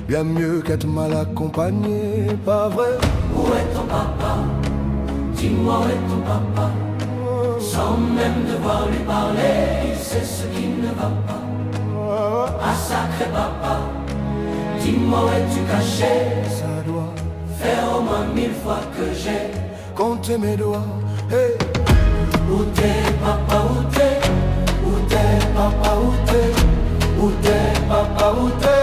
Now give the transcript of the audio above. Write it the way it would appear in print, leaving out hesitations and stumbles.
bien mieux qu'être mal accompagné, pas vrai? Où est ton papa? Dis-moi où est ton papa? Sans même devoir lui parler, il sait ce qui ne va pas. Ah sacré papa, dis-moi où es-tu caché? Ça doit faire au moins 1000 fois que j'ai compté mes doigts. Hey. Où t'es papa, où t'es? Où t'es papa, où t'es? Où t'es papa, où t'es?